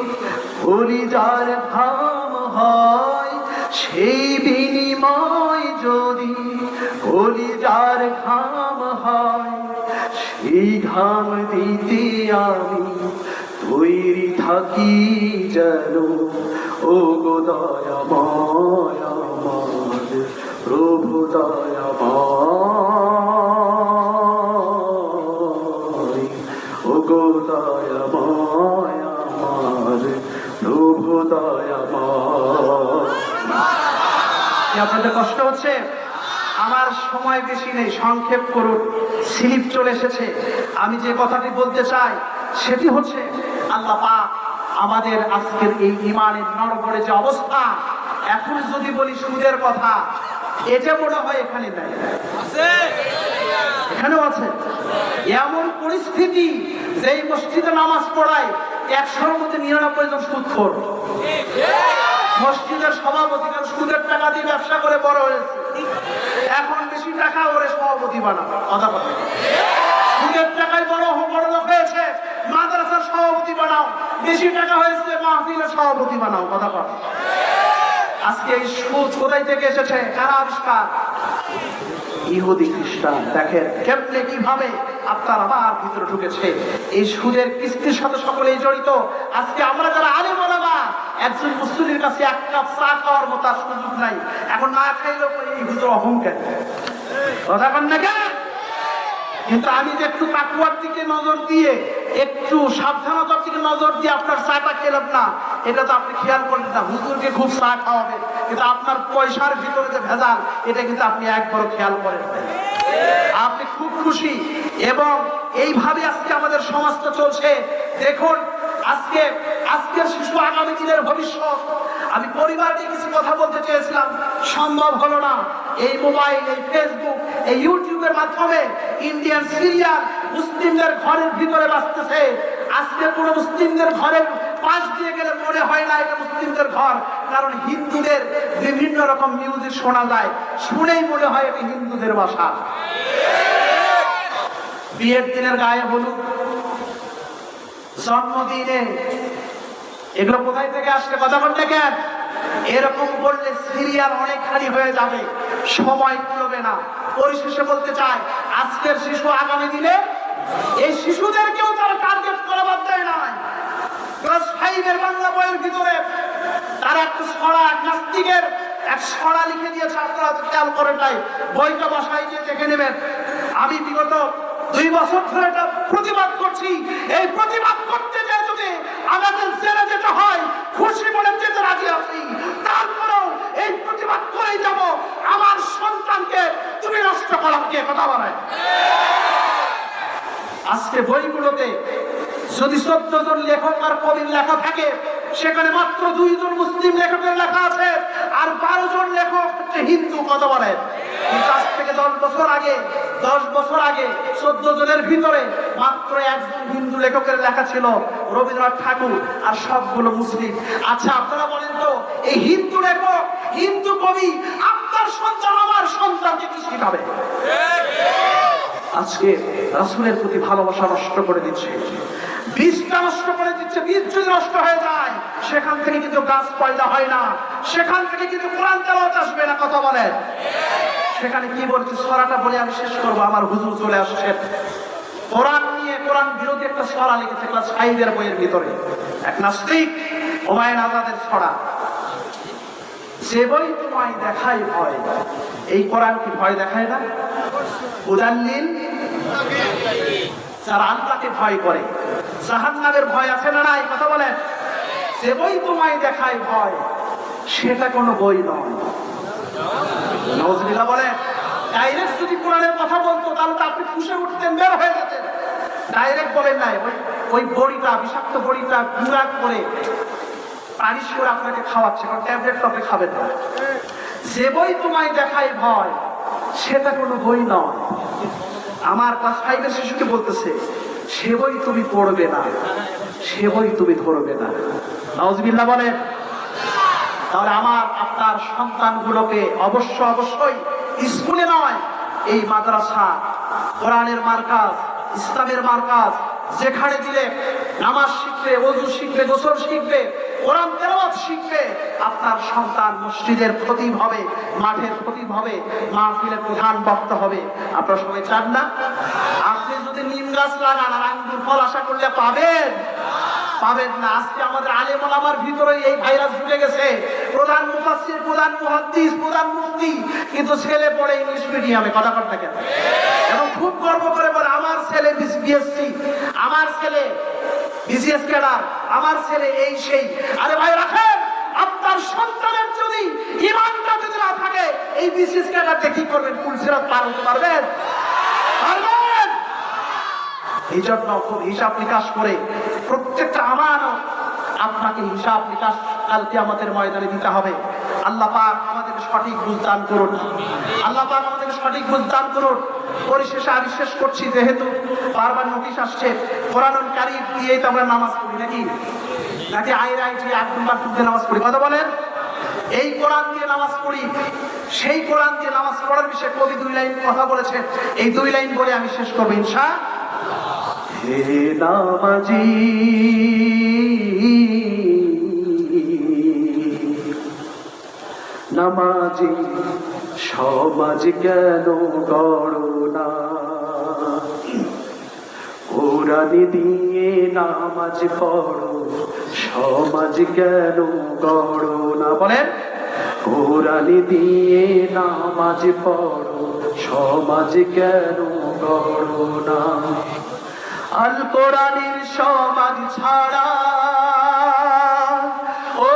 কলিজার ঘাম হয়, সেই বিনিময় যদি কলিজার ঘাম হয়, সেই ঘাম দিতে আমি তৈরি থাকি যেন। ও গো দয়াময় আমার প্রভু দয়াময়, ও গো দয়াময় আমার প্রভু দয়াময়। আপনাদের কষ্ট হচ্ছে? আমার সময় বেশি নেই, সংক্ষেপ করুন, স্লিপ চলে এসেছে। আমি যে কথাটি বলতে চাই সেটি হচ্ছে, আল্লাহ পাক আমাদের আজকের এই ঈমানের নড়বড়ে যে অবস্থা, এখন যদি বলি সুদের কথা, এটা মনে হয় এখানে নাই, এখানেও আছে। এমন পরিস্থিতি, যেই মসজিদে নামাজ পড়ায় 100-র মধ্যে 99 জন সুদখোর। মসজিদের সভাপতি সুদের টাকা দিয়ে ব্যবসা করে বড় হয়েছে, এখন বেশি টাকা ওরে সভাপতি বানাবো। কথা বলে সুদের টাকায় বড় লোক হয়েছে, মাদ্রাসার সভাপতি বানাও। বেশি টাকা হয়েছে, মাহফিলের সভাপতি বানাও। কথা বলে আজকে এই সুদ কোথায় থেকে এসেছে? কারা আবিষ্কার? ইহুদি খ্রিস্টান। দেখেন কেমনে কিভাবে আপনার আমার ভিতরে ঢুকেছে। এই সুদের কিস্তির সাথে সকলেই জড়িত। আজকে আমরা যারা আলেম ওলামা, একজন মুসলিমের কাছে এক কাপ চা খাওয়ার মতো আর সুযোগ নাই। এখন না খাইলেও এই হুজুর অহংকার। কথা বলেন না কেন? কিন্তু আমি যে একটু তাকওয়ার দিকে নজর দিয়ে, একটু সাবধানতার দিকে নজর দিয়ে আপনার চাটা খেলাম না, এটা তো আপনি খেয়াল করলেন না। হুজুরকে খুব চা খাওয়াবে, কিন্তু আপনার পয়সার ভিতরে যে ভেজাল, এটা কিন্তু আপনি একবারও খেয়াল করেন না। আপনি খুব খুশি। এবং এইভাবে আজকে আমাদের সমাজটা চলছে। দেখুন আজকের শিশু আগামী দিনের ভবিষ্যৎ। আমি পরিবার নিয়ে কিছু কথা বলতে চেয়েছিলাম, সম্ভব হলো না। এই মোবাইল, এই ফেসবুক, এই ইউটিউবের মাধ্যমে ইন্ডিয়ান সিরিয়াল মুসলিমদের ঘরের ভিতরে বাঁচতেছে। আজকে কোনো মুসলিমদের ঘরের পাশ দিয়ে গেলে মনে হয় না এটা মুসলিমদের ঘর, কারণ হিন্দুদের বিভিন্ন রকম মিউজিক শোনা যায়, শুনেই মনে হয় এটা হিন্দুদের বাসা। বিয়ের দিনের গায়ে হলুদ, জন্মদিনে এগুলো কোথায় থেকে আসলে কথা বলতে কেন? এরকম বললে সিরিয়াল অনেকখানি হয়ে যাবে, সময় কুলবে না। পরিশেষে বলতে চাই, আজকের শিশু আগামী দিনে এই শিশুদেরকেও তারা টার্গেট করা বাদ দেয় নাই। ক্লাস 5 এর বাংলা বইয়ের ভিতরে তারা একটা ছড়া, নাস্তিকের এক ছড়া লিখে দিয়েছে, আপনারা খেয়াল করেন নাই, বইটা বাসায় গিয়ে দেখে নেবেন। আমি বিগত 2 বছর ধরে এটা প্রতিবাদ করছি। এই প্রতিবাদ করতে যে যদি আমাদের জেলে যেতে হয়, খুশি মনে যেতে রাজি আছি, তারপরেও এই প্রতিবাদ করেই যাব। আমার সন্তানকে তুমি নষ্ট করা কে কথা বলে? আজকে বইগুলোতে যদি 14 জন লেখক আর কবির লেখা থাকে, সেখানে মাত্র 2 জন মুসলিম লেখকের লেখা আছে, আর 12 জন লেখক হচ্ছে হিন্দু কথা বলে। কিন্তু আজ থেকে 10 বছর আগে 14 জনের ভিতরে মাত্র 1 জন হিন্দু লেখকের লেখা ছিল, রবীন্দ্রনাথ ঠাকুর, আর সবগুলো মুসলিম। আচ্ছা আপনারা বলেন তো, এই হিন্দু লেখক, হিন্দু কবি আপনার সন্তান আমার সন্তানকে কি শিখাবে? আজকে রাসূলের প্রতি ভালোবাসা নষ্ট করে দিচ্ছে, বীজটা নষ্ট করে দিচ্ছে। বীজ যদি নষ্ট হয়ে যায়, সেখান থেকে কিন্তু গাছ পয়দা হয় না, সেখান থেকে কিন্তু কোরআন তেলাওয়াত আসবে না কথা বলে। সেখানে কি বলছে সূরাটা বলে আমি শেষ করব, আমার হুজুর চলে আসছে। কোরআন নিয়ে, কোরআন বিরোধী একটা সূরা লিখেছে ক্লাস 5 এর বইয়ের ভিতরে, এক নাস্তিক হুমায়ুন আজাদের সূরা, যে বই তোমায় দেখাই ভয়। এই কোরআন কি ভয় দেখায় না? মুদাল্লিল, যারা আল্লাহকে ভয় করে, জাহান্নামের ভয় আছে না নাই কথা বলেন? যে বই তোমায় দেখায় ভয়, সেটা কোনো বই নয়। নাউজুবিল্লাহ বলে। ডাইরেক্ট যদি কোরআনের কথা বলতো, তাহলে তো আপনি ফুঁসে উঠতেন, বের হয়ে যেতেন। ডাইরেক্ট বলেন নাই, ওই বড়িটা, বিষাক্ত বড়িটা গুঁড়া করে পানিশ করে আপনাকে খাওয়াচ্ছে, কারণ ট্যাবলেট তো আপনি খাবেন না। যে বই তোমায় দেখায় ভয়, সেটা কোনো বই নয়। আমার ক্লাস 5 এর শিশুকে বলতেছে, সে বই তুমি পড়বে না, সে বই তুমি ধরবে না। নাউজুবিল্লাহ বলে। তাহলে আমার আপনার সন্তানগুলোকে অবশ্যই স্কুলে নয়, এই মাদ্রাসা, কোরআনের মার্কাজ, ইসলামের মার্কাজ, যেখানে দিলে নামাজ শিখবে, ওযু শিখবে, গোসল শিখবে, কোরআন তেলাওয়াত শিখবে, আপনার সন্তান মসজিদের খতিব হবে, মাঠের খতিব হবে, মাহফিলের প্রধান বক্তা হবে। আপনারা সবাই চান না? আপনি যদি নিম গাছ লাগান আর আঙ্গুর ফল আশা করলে পাবেন? পাবেন না। আজকে আমাদের আলেম ওলামার ভিতরে এই ভাইরাস ঢুকে গেছে, প্রধান মুফাসসির, প্রধান মুহাদ্দিস, প্রধান মুফতি, কিন্তু ছেলে পড়ে ইংলিশ মিডিয়ামে। কথা বলতে কেন? এবং খুব গর্ব করে বলে, আমার ছেলে বিএসসি, আমার ছেলে বিসিএস ক্যাডার, আমার ছেলে এই সেই। আরে ভাই রাখেন, আপনার সন্তানের যদি ঈমানটা যদি না থাকে, এই বিসিএস ক্যাডারকে কি করবেন? পুলসিরাত পার হতে পারবেন? পারবেন? এই জন্য খুব হিসাব নিকাশ করে প্রত্যেকটা আমানত আপনাকে হিসাব নিকাশ কালকে আমাদের ময়দানে দিতে হবে। আল্লাহ পাক আমাদেরকে সঠিক বুঝ দান করুন। আল্লাহ পাক আমাদেরকে সঠিক বুঝ দান করুন। পরিশেষে আমি শেষ করছি, যেহেতু বারবার নোটিশ আসছে, কোরআনুল কারীম দিয়েই তো আমরা নামাজ পড়ি নাকি আইরাইটি আব্দুল্লাহ দিয়ে নামাজ পড়ি। কথা বলেন, এই কোরআন দিয়ে নামাজ পড়ি। সেই কোরআন দিয়ে নামাজ পড়ার বিষয়ে কবি 2 লাইন কথা বলেছেন, এই 2 লাইন বলে আমি শেষ করবো ইনশাআল্লাহ। হে নামাজি, নামাজি সমাজ কেন করো না? কোরআন দিয়ে নামাজ পড়ো, সমাজ কেন করো না? বলেন, কোরআন দিয়ে নামাজ পড়ো, সমাজ কেন করো না? আল কোরআনের সমাজ ছাড়া ও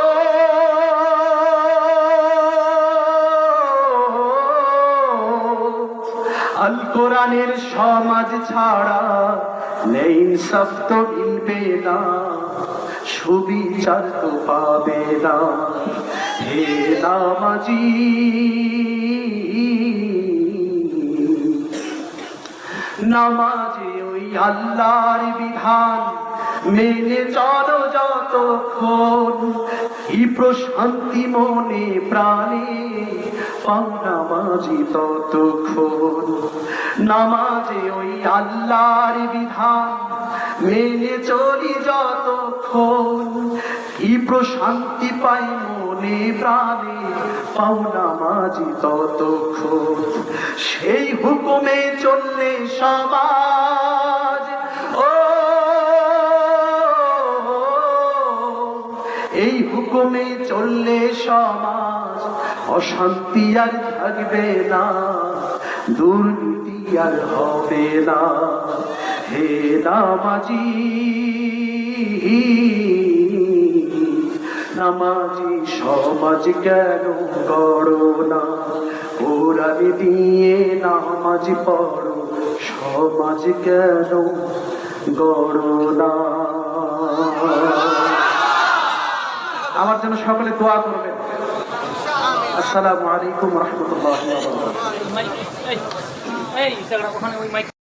আল কোরআনের সমাজ ছাড়া নেই ইনসাফ তো মিলবে না, সুবিচার তো পাবে না। হে নামাজি, নামাজে ওই আল্লাহর বিধান মেনে চলো যতক্ষণ, এই প্রশান্তি মনে প্রাণে পাও নামাজি ততক্ষণ। নামাজে ওই আল্লাহর বিধান মেনে চলি যতক্ষণ কি প্রশান্তি পাই মনে প্রাণে পাও নামাজি ততক্ষণ সেই হুকুমে চললে সমাজ ও এই হুকুমে চললে সমাজ অশান্তি আর থাকবে না দুর্নীতি আর হবে না হে নামাজি নামাজি সমাজ কেন গড়ো না কোরআন দিয়ে নামাজ পড়ো সমাজ কেন গড়ো না আমার জন্য সকলে দোয়া করবেন আসসালামু আলাইকুম ওয়া রাহমাতুল্লাহি ওয়া বারাকাতুহু